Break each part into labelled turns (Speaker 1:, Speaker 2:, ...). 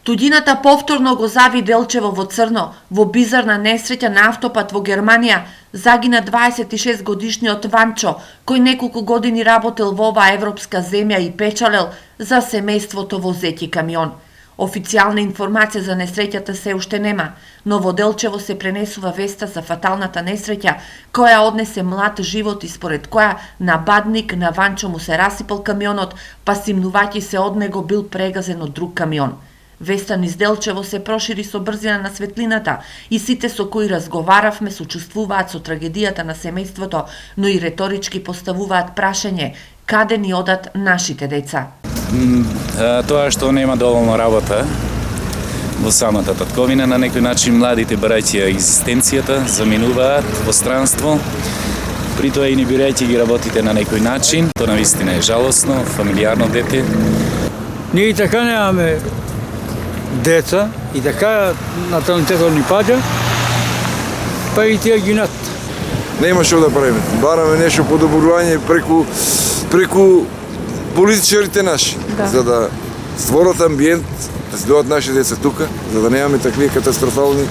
Speaker 1: Студината повторно го зави Делчево во црно. Во бизарна несреќа на автопат во Германија загина 26 годишниот Ванчо, кој неколку години работел во оваа европска земја и печалел за семејството возејќи камион. Официјална информација за несреќата се уште нема, но во Делчево се пренесува веста за фаталната несреќа која однесе млад живот и според која на Бадник на Ванчо му се расипал камионот, па симнувајќи се од него бил прегазен од друг камион. Веста низ Делчево се прошири со брзина на светлината и сите со кои разговаравме сочувствуваат со трагедијата на семејството, но и реторички поставуваат прашање каде ни одат нашите деца.
Speaker 2: Тоа што нема доволно работа во самата татковина, на некој начин младите барајќи ја екзистенцијата заминуваат во странство, при тоа и не бирајќи ги работите на некој начин. Тоа навистина е жалосно, фамилијарно дете.
Speaker 3: Ние и така немаме деца и така наталитетот ни паѓа, па и тие гинат.
Speaker 4: Нема што да правиме. Бараме нешто подобрување преку политичарите наши, за да створат амбиент, да се дојдат наши деца тука, за да немаме такви катастрофи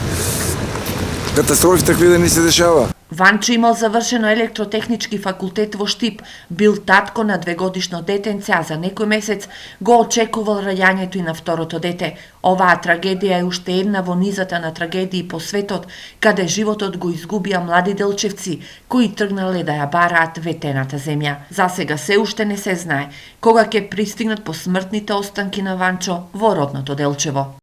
Speaker 4: такви да ни се дешава.
Speaker 1: Ванчо имал завршено електротехнички факултет во Штип, бил татко на 2-годишно детенце, а за некој месец го очекувал раѓањето и на второто дете. Оваа трагедија е уште една во низата на трагедии по светот, каде животот го изгубија млади делчевци, кои тргнале да ја бараат ветената земја. Засега се уште не се знае кога ќе пристигнат посмртните останки на Ванчо во родното Делчево.